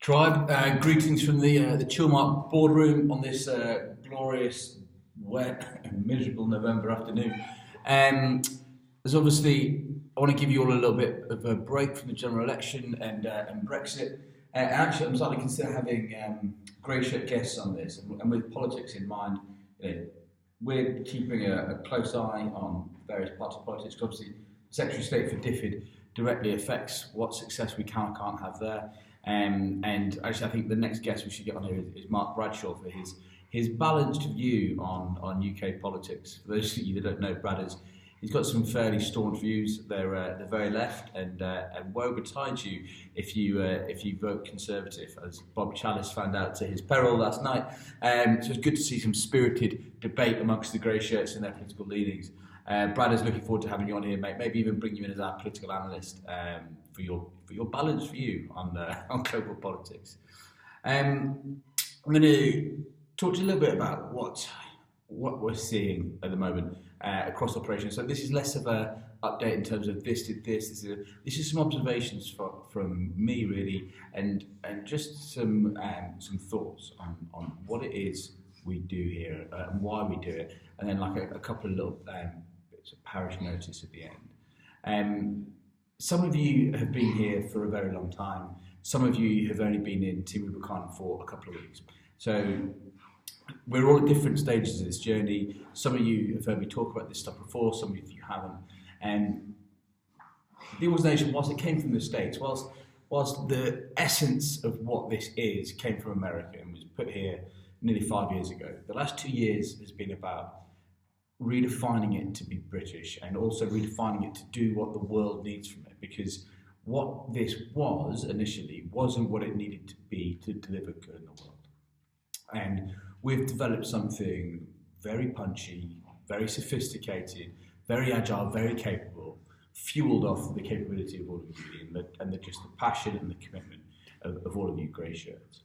Tribe, greetings from the Chillmark boardroom on this glorious, wet, and miserable November afternoon. As obviously, I want to give you all a little bit of a break from the general election and Brexit. Actually, I'm starting to consider having grey shirt guests on this, and with politics in mind, you know, we're keeping a close eye on various parts of politics. Obviously, Secretary of State for DFID directly affects what success we can or can't have there. And actually, I think the next guest we should get on here is Mark Bradshaw for his balanced view on UK politics. For those of you that don't know, he's got some fairly staunch views. They're very left and woe betides you if you vote Conservative, as Bob Chalice found out to his peril last night. So it's good to see some spirited debate amongst the grey shirts and their political leanings. Brad is looking forward to having you on here, mate. Maybe even bring you in as our political analyst for your balanced view on global politics. I'm going to talk to you a little bit about what we're seeing at the moment across operations. So this is less of a update in terms of this did this. This is some observations from me really, and just some thoughts on what it is we do here and why we do it, and then like a couple of little bits of parish notice at the end. Some of you have been here for a very long time. Some of you have only been in Team Rubicon for a couple of weeks. So we're all at different stages of this journey. Some of you have heard me talk about this stuff before, some of you haven't. And the organisation, whilst it came from the States, whilst the essence of what this is came from America and was put here nearly 5 years ago, the last 2 years has been about redefining it to be British and also redefining it to do what the world needs from it, because what this was initially wasn't what it needed to be to deliver good in the world. And we've developed something very punchy, very sophisticated, very agile, very capable, fueled off the capability of all of you and just the passion and the commitment of all of you grey shirts.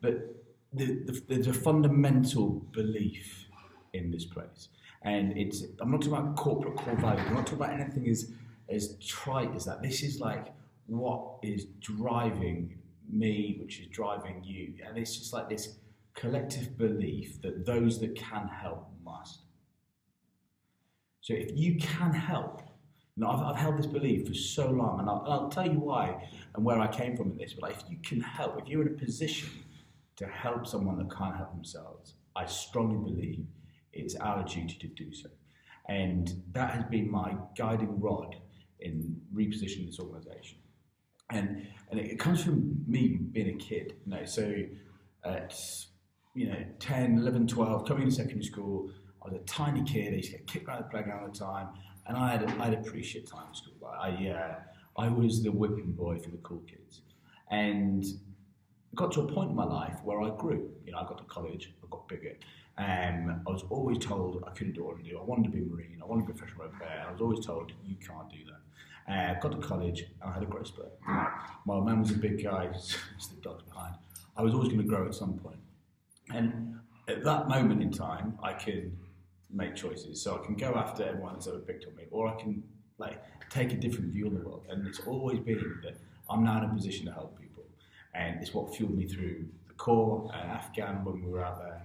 But there's a fundamental belief in this place. And I'm not talking about corporate core values. I'm not talking about anything as trite as that. This is like what is driving me, which is driving you. And it's just like this collective belief that those that can help must. So if you can help, I've held this belief for so long, and I'll tell you why and where I came from in this, but if you can help, if you're in a position to help someone that can't help themselves, I strongly believe it's our duty to do so. And that has been my guiding rod in repositioning this organisation. And it comes from me being a kid, so at 10, 11, 12, coming into secondary school, I was a tiny kid. I used to get kicked around the playground all the time, and I had a pretty shit time in school. I was the whipping boy for the cool kids, and it got to a point in my life where I grew. I got to college, I got bigger. I was always told I couldn't do what I wanted to do. I wanted to be a Marine, I wanted to be a professional road player. I was always told you can't do that. Got to college and I had a growth spurt. My old man was a big guy, the dogs behind. I was always going to grow at some point. And at that moment in time, I can make choices. So I can go after everyone that's ever picked on me, or I can take a different view on the world. And it's always been that I'm now in a position to help people. And it's what fueled me through the Corps and Afghan when we were out there.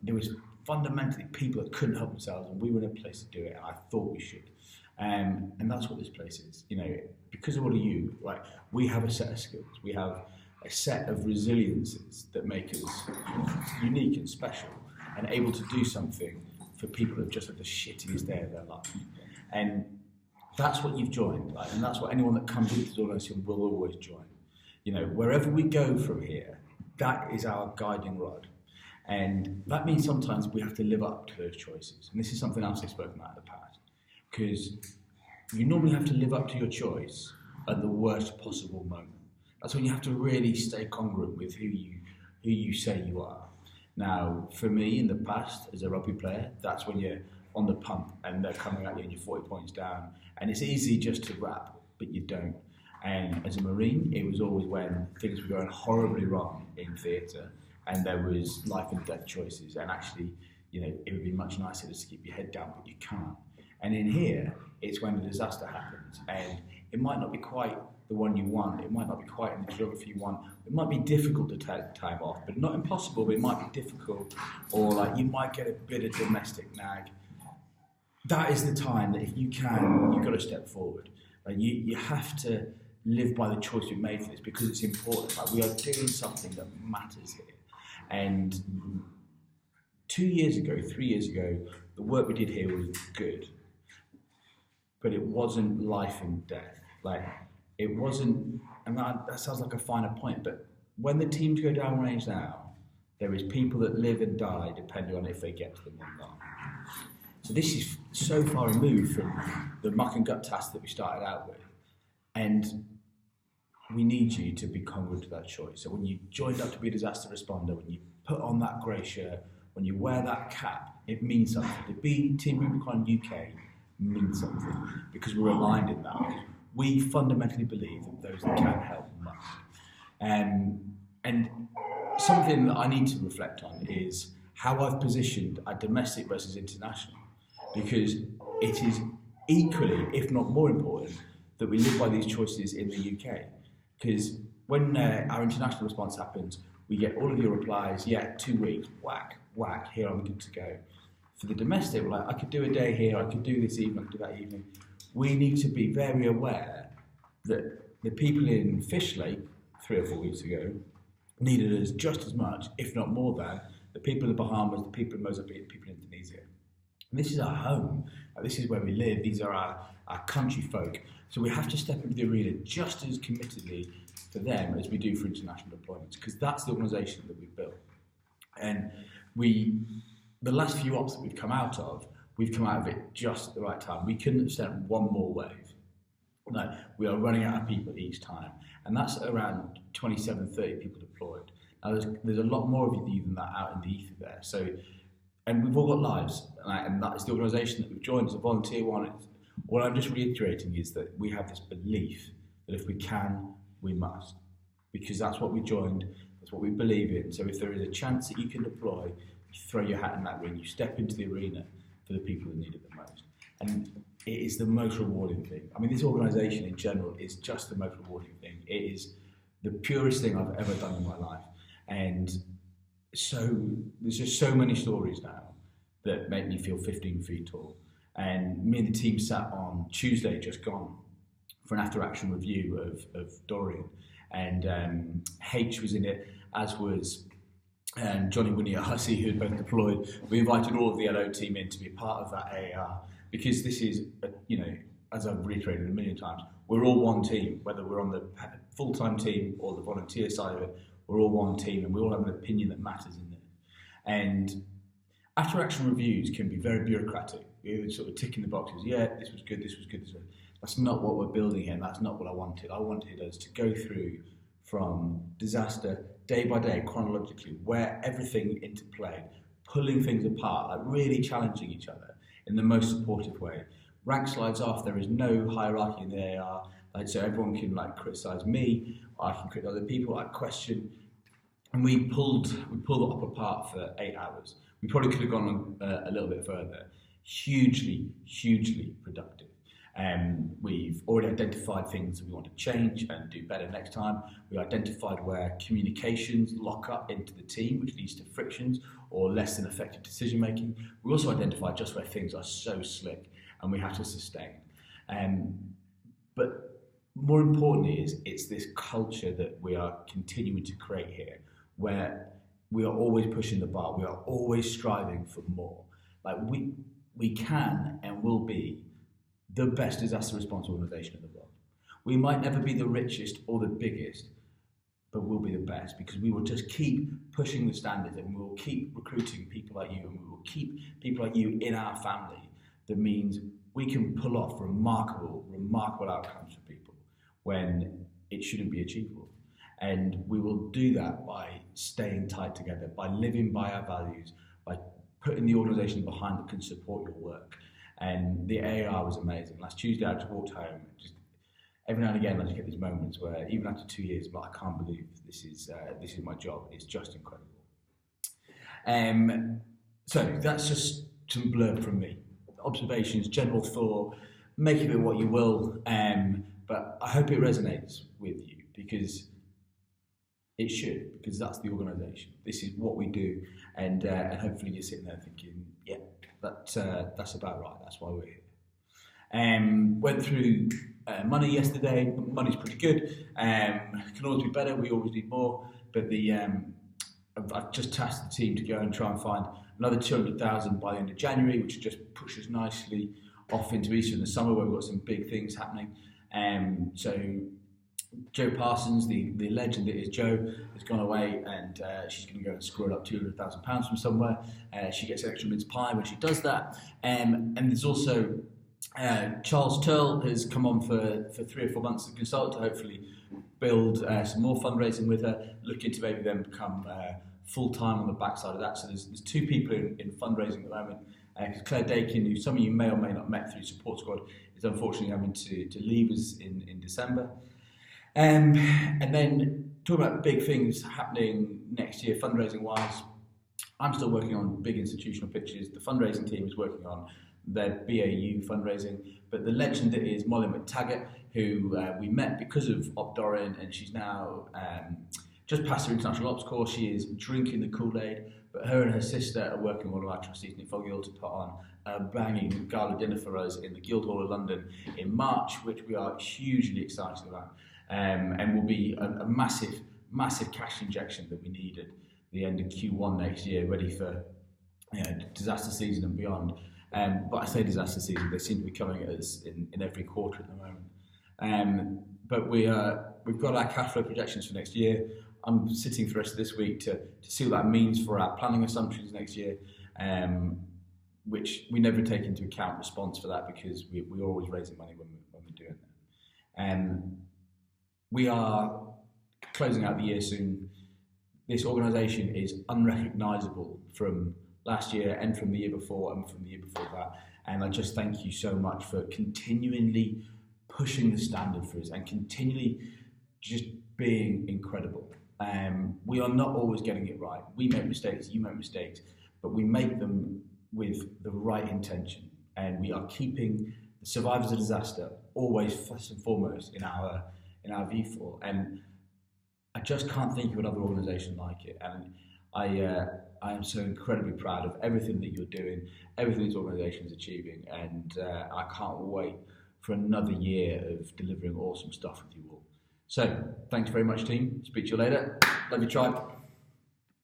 There was fundamentally people that couldn't help themselves, and we were in a place to do it, and I thought we should. And that's what this place is. Because of all of you, we have a set of skills. We have a set of resiliences that make us unique and special and able to do something for people who have just had the shittiest day of their life. And that's what you've joined, and that's what anyone that comes into this organisation will always join. Wherever we go from here, that is our guiding rod. And that means sometimes we have to live up to those choices. And this is something else I've spoken about in the past. Because you normally have to live up to your choice at the worst possible moment. That's when you have to really stay congruent with who you say you are. Now, for me, in the past, as a rugby player, that's when you're on the pump and they're coming at you and you're 40 points down. And it's easy just to rap, but you don't. And as a Marine, it was always when things were going horribly wrong in theatre and there was life and death choices. And actually, it would be much nicer just to keep your head down, but you can't. And in here, it's when the disaster happens. And it might not be quite the one you want. It might not be quite in the geography you want. It might be difficult to take time off, but not impossible, but it might be difficult, or like you might get a bit of domestic nag. That is the time that if you can, you've got to step forward. Like you have to live by the choice we've made for this because it's important. Like we are doing something that matters here. And 3 years ago, the work we did here was good, but it wasn't life and death. Like it wasn't, and that sounds like a finer point, but when the teams go downrange now, there is people that live and die depending on if they get to them or not. So this is so far removed from the muck and gut task that we started out with, and we need you to be congruent to that choice. So when you joined up to be a disaster responder, when you put on that grey shirt, when you wear that cap, it means something. To be Team Rubicon UK means something because we're aligned in that. We fundamentally believe that those that can help must. And something that I need to reflect on is how I've positioned our domestic versus international, because it is equally, if not more important, that we live by these choices in the UK. Because when our international response happens, we get all of your replies, yeah, 2 weeks, whack, here I'm good to go. For the domestic, we're like, I could do a day here, I could do this evening, I could do that evening. We need to be very aware that the people in Fish Lake 3 or 4 weeks ago needed us just as much, if not more than, the people in the Bahamas, the people in Mozambique, the people in Indonesia. And this is our home, this is where we live, these are our country folk. So we have to step into the arena just as committedly for them as we do for international deployments, because that's the organisation that we've built. And the last few ops that we've come out of it just at the right time. We couldn't have sent one more wave. Like, we are running out of people each time. And that's around 27, 30 people deployed. Now, there's a lot more of you than that out in the ether there. So, and we've all got lives, and that's the organisation that we've joined as a volunteer one. What I'm just reiterating is that we have this belief that if we can, we must. Because that's what we joined, that's what we believe in. So if there is a chance that you can deploy, you throw your hat in that ring, you step into the arena for the people that need it the most. And it is the most rewarding thing. I mean, this organisation in general is just the most rewarding thing. It is the purest thing I've ever done in my life. And so there's just so many stories now that make me feel 15 feet tall. And me and the team sat on Tuesday, just gone, for an after-action review of Dorian. And H was in it, as was Johnny Winnie at Hussey, who had both deployed. We invited all of the LO team in to be part of that AAR, because this is, as I've reiterated a million times, we're all one team, whether we're on the full-time team or the volunteer side of it, we're all one team, and we all have an opinion that matters in it. And after-action reviews can be very bureaucratic. You're sort of ticking the boxes. Yeah, this was good, this was good, this was good. That's not what we're building here, and that's not what I wanted. I wanted us to go through from disaster, day by day, chronologically, where everything interplayed, pulling things apart, like really challenging each other in the most supportive way. Rank slides off, there is no hierarchy in the AR, so everyone can criticise me, I can criticise other people, I question. And we pulled it up apart for 8 hours. We probably could have gone a little bit further. Hugely, hugely productive. We've already identified things that we want to change and do better next time. We identified where communications lock up into the team, which leads to frictions or less than effective decision making. We also identified just where things are so slick and we have to sustain. But more importantly it's this culture that we are continuing to create here, where we are always pushing the bar, we are always striving for more. We can and will be the best disaster response organisation in the world. We might never be the richest or the biggest, but we'll be the best, because we will just keep pushing the standards, and we will keep recruiting people like you, and we will keep people like you in our family. That means we can pull off remarkable outcomes for people when it shouldn't be achievable. And we will do that by staying tight together, by living by our values, by putting the organisation behind that can support your work. And the AAR was amazing. Last Tuesday I just walked home. Just every now and again I just get these moments where even after 2 years, I can't believe this is my job. It's just incredible. So that's just some blurb from me. Observations, general thought, make of it what you will. But but I hope it resonates with you, because it should, because that's the organisation. This is what we do, and hopefully you're sitting there thinking, yeah, that's about right. That's why we're here. Went through money yesterday. Money's pretty good. Can always be better. We always need more. But I've just tasked the team to go and try and find another 200,000 by the end of January, which just pushes nicely off into Easter and the summer, where we've got some big things happening. So Jo Parsons, the legend that is Jo, has gone away, and she's going to go and score up £200,000 from somewhere. She gets an extra mince pie when she does that. And there's also Charles Turl has come on for 3 or 4 months to consult, to hopefully build some more fundraising with her, looking to maybe then become full-time on the backside of that. So there's 2 people in fundraising at the moment. Claire Dakin, who some of you may or may not met through Support Squad, is unfortunately having to leave us in December. And then talking about big things happening next year fundraising-wise, I'm still working on big institutional pitches. The fundraising team is working on their BAU fundraising, but the legend that is Molly McTaggart, who we met because of Opdorin, and she's now just passed her international ops course. She is drinking the Kool-Aid, but her and her sister are working with one of our trustees, Nick Fogiel, to put on a banging gala dinner for us in the Guildhall of London in March, which we are hugely excited about, and will be a massive cash injection that we need at the end of Q1 next year, ready for disaster season and beyond. But I say disaster season, they seem to be coming at us in every quarter at the moment. But we've got our cash flow projections for next year. I'm sitting for the rest of this week to see what that means for our planning assumptions next year, which we never take into account response for that, because we're always raising money when we're doing that. We are closing out the year soon. This organisation is unrecognisable from last year and from the year before and from the year before that. And I just thank you so much for continually pushing the standard for us and continually just being incredible. We are not always getting it right. We make mistakes, you make mistakes, but we make them with the right intention. And we are keeping the survivors of disaster always first and foremost in our V4. And I just can't think of another organisation like it. And I am so incredibly proud of everything that you're doing, everything this organisation is achieving, and I can't wait for another year of delivering awesome stuff with you all. So, thanks very much, team. Speak to you later. Love you, tribe.